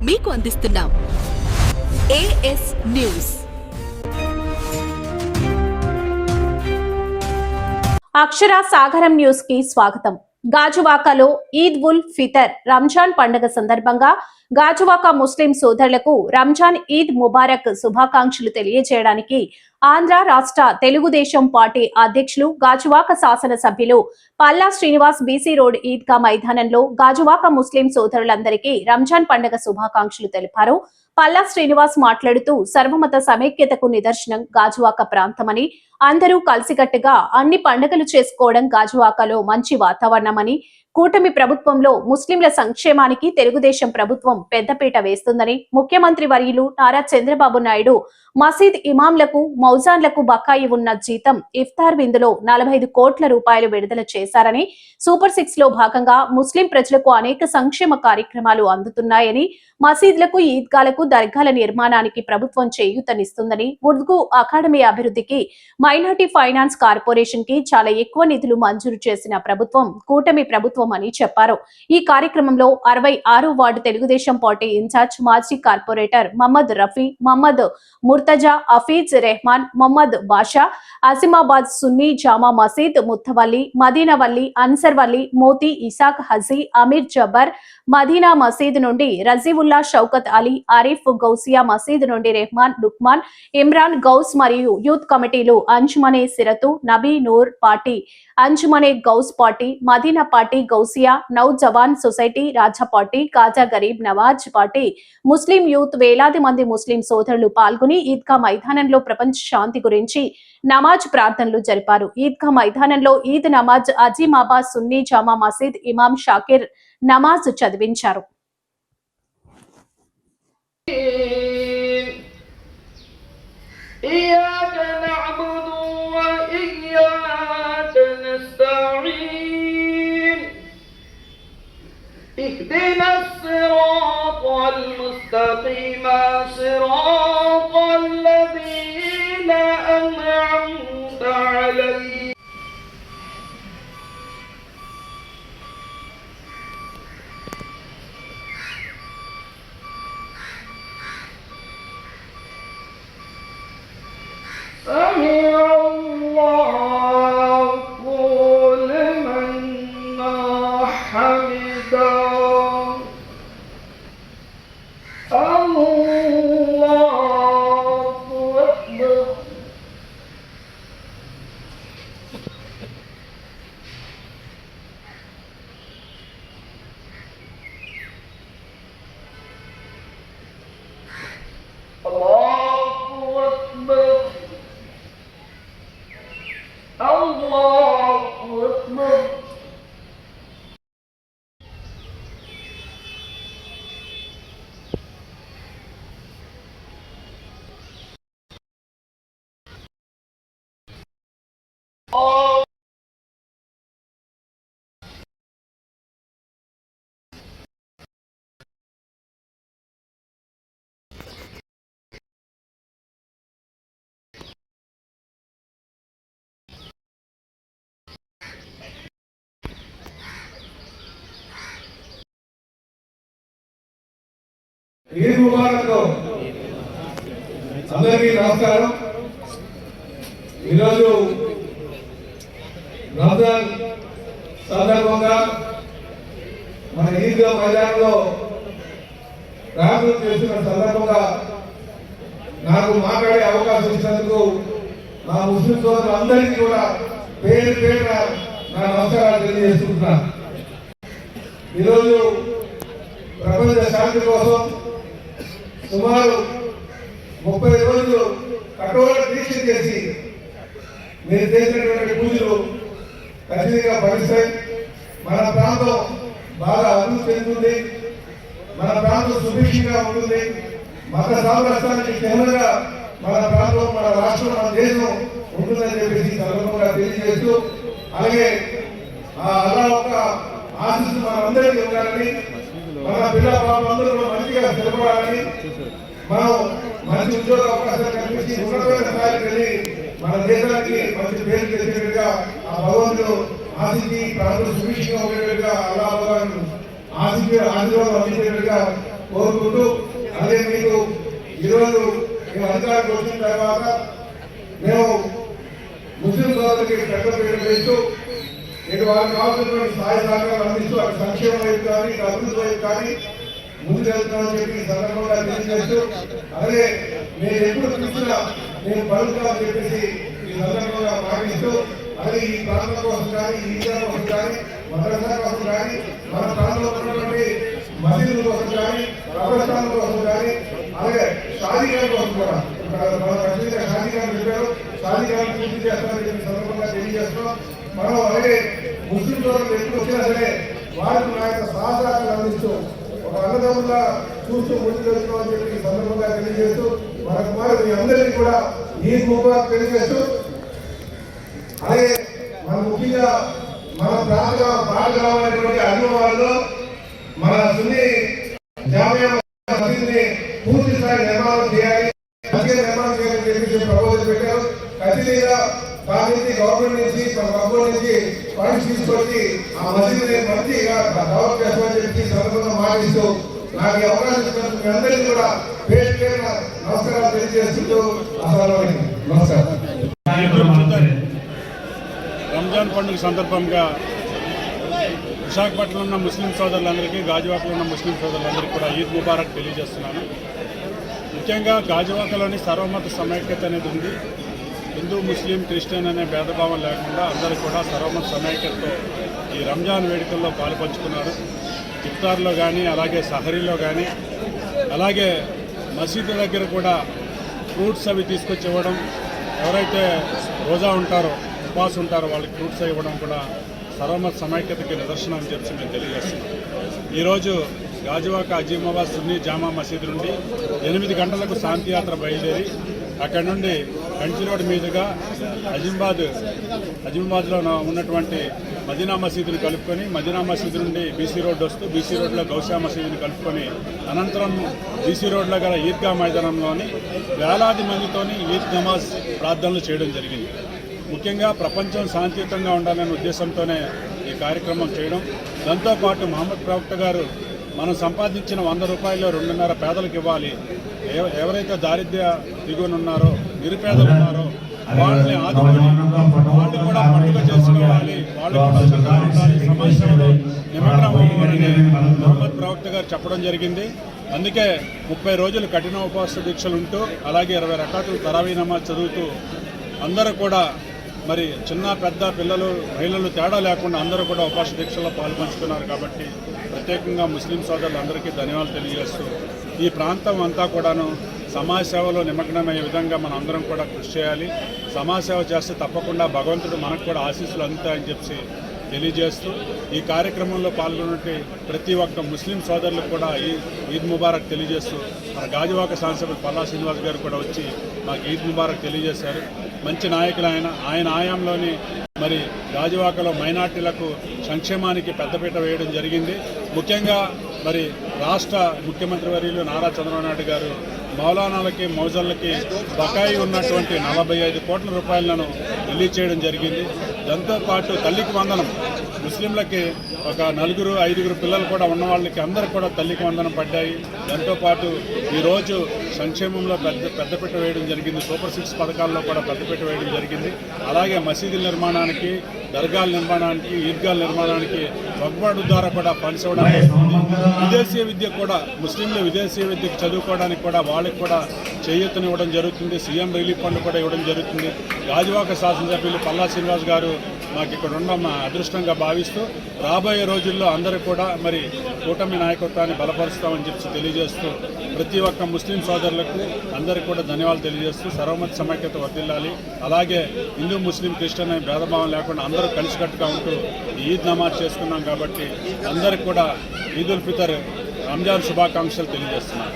మీకు అందిస్తున్నాం as news. అక్షర సాగరం న్యూస్ కి స్వాగతం. గాజువాకలో ఈద్ ఉల్ ఫితర్ రంజాన్ పండుగ సందర్భంగా గాజువాక ముస్లిం సోదరులకు రంజాన్ ఈద్ ముబారక్ శుభాకాంక్షలు తెలియజేయడానికి ఆంధ్ర రాష్ట్ర తెలుగుదేశం పార్టీ అధ్యక్షులు గాజువాక శాసన సభ్యులు పల్లా శ్రీనివాస్ బీసీ రోడ్ ఈద్గా మైదానంలో గాజువాక ముస్లిం సోదరులందరికీ రంజాన్ పండుగ శుభాకాంక్షలు తెలిపారు. పల్లా శ్రీనివాస్ మాట్లాడుతూ సర్వమత సమైక్యతకు నిదర్శనం గాజువాక ప్రాంతమని, అందరూ కలిసికట్టుగా అన్ని పండుగలు చేసుకోవడం గాజువాకలో మంచి వాతావరణమని, కూటమి ప్రభుత్వంలో ముస్లింల సంక్షేమానికి తెలుగుదేశం ప్రభుత్వం పెద్దపీట వేస్తుందని, ముఖ్యమంత్రి వర్యులు నారా చంద్రబాబు నాయుడు మసీద్ ఇమాంలకు, మౌజాన్లకు బకాయి ఉన్న జీతం ఇఫ్తార్ విందులో 45 కోట్ల రూపాయలు విడుదల చేశారని, సూపర్ 6 లో భాగంగా ముస్లిం ప్రజలకు అనేక సంక్షేమ కార్యక్రమాలు అందుతున్నాయని, మసీదులకు, ఈద్గాలకు, దర్గాల నిర్మాణానికి ప్రభుత్వం చేయూతనిస్తుందని, ఉర్దూ అకాడమీ అభివృద్ధికి, మైనార్టీ ఫైనాన్స్ కార్పొరేషన్ కి చాలా ఎక్కువ నిధులు మంజూరు చేసిన ప్రభుత్వం కూటమి ప్రభుత్వం అని చెప్పారు. ఈ కార్యక్రమంలో 66 వార్డు తెలుగుదేశం పార్టీ ఇన్ఛార్జ్ మాజీ కార్పొరేటర్ మహమ్మద్ రఫీ, మహమ్మద్ ముర్తజా, హఫీజ్ రెహమాన్, మహమ్మద్ బాషా, అసిమాబాద్ సున్నీ జామా మసీద్, ముత్తవల్లి, మదీనవల్లి, అన్సర్వల్లి, మోతీ, ఇసాక్ హజీ, అమీర్ జబ్బర్, మదీనా మసీద్ నుండి రజీవుల్లా, షౌకత్ అలీ, ఆరిఫ్, గౌసియా మసీద్ నుండి రెహమాన్, లుక్మాన్, ఇమ్రాన్, గౌస్ మరియు యూత్ కమిటీలు Anjumane Sirat, Nabi Noor party, Anjumane Ghouse party, Madina party, Ghousia, Nau Jawan society, Raja party, Khaja Garib Nawaz party, Muslim youth వేలాది మంది ముస్లిం సోదరులు పాల్గొని ఈద్గా మైదానంలో ప్రపంచ శాంతి గురించి నమాజ్ ప్రార్థనలు జరిపారు. ఈద్గా మైదానంలో ఈద్ నమాజ్ అజీమాబాద్ సున్నీ జామా మసీద్ ఇమాం షాకిర్ నమాజ్ చదివించారు. اهدنا الصراط المستقيم صراط الذين أنعمت عليهم سمع الله لمن حمده. ఈద్ ముబారక్. అందరికీ నమస్కారం. ఈరోజు రంజాన్ సందర్భంగా మన ఈద్గా మైదానంలో ప్రార్థన చేస్తున్న సందర్భంగా నాకు మాట్లాడే అవకాశం ఇచ్చినందుకు మా ముస్లిం సోదరులందరికీ కూడా పేరు పేరున నా నమస్కారాలు తెలియజేసుకుంటున్నాను. ఈరోజు ప్రపంచ శాంతి కోసం సుమారు 30 రోజులు కఠోర దీక్ష చేసి మీరు చేసినటువంటి పూజలు ఖచ్చితంగా ఫలిస్తాయి. మన ప్రాంతం బాగా అభివృద్ధి చెందుతుంది, మన ప్రాంతం సుభిక్షంగా ఉంటుంది, మత సామరస్యానికి కేంద్రంగా మన ప్రాంతం, మన రాష్ట్రం, మన దేశం ఉంటుందని చెప్పేసి సందర్భంగా తెలియజేస్తూ, అలాగే ఆ అల్లా యొక్క ఆశీస్సులు మనందరికీ ఉండాలని, మన పిల్ల పాపలందరూ మంచిగా స్థిరపడాలని, మనం మంచి ఉద్యోగ అవకాశాలు కల్పించి ఉన్నతమైన స్థాయికి వెళ్ళి మన దేశానికి మంచి పేరు తెచ్చినట్టుగా ఆ భగవంతుడు ఆశించి ప్రాంతం సుభిక్షంగా ఉండేట్టుగా అల్లా భగవాన్ ఆశించి ఆశీర్వాదం అందించేట్టుగా కోరుకుంటూ, అదే మీకు ఈరోజు మేము అధికారికి వచ్చిన తర్వాత మేము ముస్లిం సోదరులకి పెద్దపీట వేస్తూ ఇటు వారికి కావాల్సినటువంటి సహాయ సహకారాలు అందిస్తూ అటు సంక్షేమ వైపు కానీ ఇటు అభివృద్ధి వైపు కానీ ముందుకు వెళ్తున్నామని చెప్పి ఈ సందర్భంగా తెలియజేస్తూ, అలాగే నేను ఎప్పుడు చూసినా నేను పలుకుతామని చెప్పేసి ఈ సందర్భంగా మాటిస్తూ, అలాగే ఈ ప్రాంతం కోసం కానీ ఈ ఈజా కోసం కానీ మద్రసా కోసం కానీ మన ప్రాంతంలో ఉన్నటువంటి మసీదుల కోసం కానీ కబ్రస్థానం కోసం కానీ అలాగే షాదీగారి కోసం కూడా మన ఖచ్చితంగా షాదీగారిని చెప్పారు, షాదీగారిని పూర్తి చేస్తామని చెప్పి సందర్భంగా తెలియజేస్తున్నాం. మనం అలాగే ముస్లిం సోదరులు ఎప్పుడు వచ్చినా సరే వారికి నా యొక్క సహకారాలు అందిస్తూ ఒక అన్నదమ్ముగా చూస్తూ ముందుకు వెళ్తున్నామని చెప్పి ఈ సందర్భంగా తెలియజేస్తూ, మరొక మారు మీ అందరికీ కూడా ఈద్ ముబారక్ తెలియజేస్తూ, అలాగే మన ముఖ్యంగా మన ప్రాంతమైనటువంటి అభిమానులు మన సున్నీ జామియా మసీదుని పూర్తి స్థాయి నిర్మాణం చేయాలి, నిర్మాణం చేయాలని చెప్పి ప్రపోజల్ పెట్టారు. ఖచ్చితంగా దాని నుంచి గవర్నమెంట్ నుంచి గవర్నమెంట్ నుంచి ఫండ్స్ తీసుకొచ్చి ఆ మసీదుని మంచిగా డెవలప్ చేస్తామని చెప్పి సందర్భంగా మాటిస్తూ, నాకు ఈ అవకాశం ఇచ్చినందుకు మీ అందరికీ కూడా పేరు పేరున నమస్కారాలు తెలియజేస్తుంటూ నమస్కారం. రంజాన్ పండుగ సందర్భంగా విశాఖపట్నంలో ఉన్న ముస్లిం సోదరులందరికీ, గాజువాకలో ఉన్న ముస్లిం సోదరులందరికీ కూడా ఈద్ ముబారక్ తెలియజేస్తున్నాను. ముఖ్యంగా గాజువాకలోని సర్వమత సమైక్యత అనేది ఉంది. హిందూ, ముస్లిం, క్రిస్టియన్ అనే భేదభావం లేకుండా అందరూ కూడా సర్వమత సమైక్యతతో ఈ రంజాన్ వేడుకల్లో పాల్పంచుకున్నారు. ఇఫ్తార్లో కానీ, అలాగే సహరీలో కానీ, అలాగే మసీదు దగ్గర కూడా ఫ్రూట్స్ అవి తీసుకొచ్చి ఇవ్వడం, ఎవరైతే రోజా ఉంటారో ఉపవాసం ఉంటారో వాళ్ళకి ఫ్రూట్స్ ఇవ్వడం కూడా సర్వమత సమైక్యతకి నిదర్శనం అని చెప్పి మేము తెలియజేస్తున్నాం. ఈరోజు గాజువాక అజీమాబాద్ సున్నీ జామా మసీదు నుండి 8 గంటలకు శాంతి యాత్ర బయలుదేరి అక్కడ నుండి కంచి రోడ్ మీదుగా అజీమాబాద్లో ఉన్నటువంటి మదీనా మసీదుని కలుపుకొని, మదీనా మసీదు నుండి బీసీ రోడ్ వస్తూ బీసీ రోడ్లో గౌషా మసీదుని కలుపుకొని అనంతరం బీసీ రోడ్లో గల ఈద్గా మైదానంలోని వేలాది మందితోని ఈద్ నమాజ్ ప్రార్థనలు చేయడం జరిగింది. ముఖ్యంగా ప్రపంచం శాంతియుతంగా ఉండాలనే ఉద్దేశంతోనే ఈ కార్యక్రమం చేయడం. దాంతోపాటు మహమ్మద్ ప్రవక్త గారు మనం సంపాదించిన 100 రూపాయలు 2.5 పేదలకు ఇవ్వాలి, ఎవరైతే దారిద్ర్య దిగువనున్నారో నిరుపేదలు ఉన్నారో వాళ్ళని ఆదుకొని వాళ్ళు కూడా పండుగ చేసుకోవాలి, వాళ్ళు కూడా సమాజంలో నిమగ్నం అవ్వాలని మహమ్మద్ ప్రవక్త గారు చెప్పడం జరిగింది. అందుకే 30 రోజులు కఠిన ఉపవాస దీక్షలు ఉంటూ అలాగే 20 రకాతులు తరావీ నమాజ్ చదువుతూ అందరూ కూడా మరి చిన్న పెద్ద పిల్లలు మహిళలు తేడా లేకుండా అందరూ కూడా ఉపవాస దీక్షలో పాల్పంచుకున్నారు. కాబట్టి ప్రత్యేకంగా ముస్లిం సోదరులందరికీ ధన్యవాదాలు తెలియజేస్తూ, ఈ ప్రాంతం అంతా కూడాను సమాజ సేవలో నిమగ్నమయ్యే విధంగా మనం అందరం కూడా కృషి చేయాలి. సమాజ సేవ చేస్తే తప్పకుండా భగవంతుడు మనకు కూడా ఆశీస్సులు అందుతాయని చెప్పి తెలియజేస్తూ, ఈ కార్యక్రమంలో పాల్గొనే ప్రతి ఒక్క ముస్లిం సోదరులకు కూడా ఈద్ ముబారక్ తెలియజేస్తూ, మన గాజువాక శాసనసభ్యులు పల్లా శ్రీనివాస్ గారు కూడా వచ్చి మాకు ఈద్ ముబారక్ తెలియజేశారు. మంచి నాయకులు ఆయన ఆయంలోని మరి గాజువాకలో మైనార్టీలకు సంక్షేమానికి పెద్దపీట వేయడం జరిగింది. ముఖ్యంగా మరి రాష్ట్ర ముఖ్యమంత్రి వర్యులు నారా చంద్రబాబు నాయుడు గారు మౌలానాలకి మౌజర్లకి బకాయి ఉన్నటువంటి 45 కోట్ల రూపాయలను రిలీజ్ చేయడం జరిగింది. దాంతోపాటు తల్లికి వందనం, ముస్లింలకి ఒక 4-5 పిల్లలు కూడా ఉన్న వాళ్ళకి అందరికి కూడా తల్లికి వందనం పడ్డాయి. దాంతోపాటు ఈరోజు సంక్షేమంలో పెద్దపీట వేయడం జరిగింది. సూపర్ 6 పథకాల్లో కూడా పెద్దపీట వేయడం జరిగింది. అలాగే మసీదుల నిర్మాణానికి, దర్గాల నిర్మాణానికి, ఈద్గాల నిర్మాణానికి వక్ఫ్ ద్వారా కూడా ఫండ్స్ ఇవ్వడం జరుగుతుంది. విదేశీ విద్య కూడా ముస్లింలు విదేశీ విద్యకు చదువుకోవడానికి కూడా వాళ్ళకి కూడా చేయూతనివ్వడం జరుగుతుంది. సీఎం రిలీఫ్ ఫండ్ కూడా ఇవ్వడం జరుగుతుంది. గాజువాక శాసనసభ్యులు పల్లా శ్రీనివాస్ గారు మాకు ఇక్కడ ఉండడం అదృష్టంగా భావిస్తూ రాబోయే రోజుల్లో అందరూ కూడా మరి కూటమి నాయకత్వాన్ని బలపరుస్తామని చెప్పి తెలియజేస్తూ, ప్రతి ఒక్క ముస్లిం సోదరులకు అందరికీ కూడా ధన్యవాదాలు తెలియజేస్తూ సర్వమత సమైక్యత వర్ధిల్లాలి. అలాగే హిందూ, ముస్లిం, క్రిస్టియన్ అనే భేదభావం లేకుండా అందరూ కలిసికట్టుగా ఉంటూ ఈద్ నమాజ్ చేసుకున్నాం. కాబట్టి అందరికీ కూడా ఈద్ ఉల్ ఫితర్ రంజాన్ శుభాకాంక్షలు తెలియజేస్తున్నాను.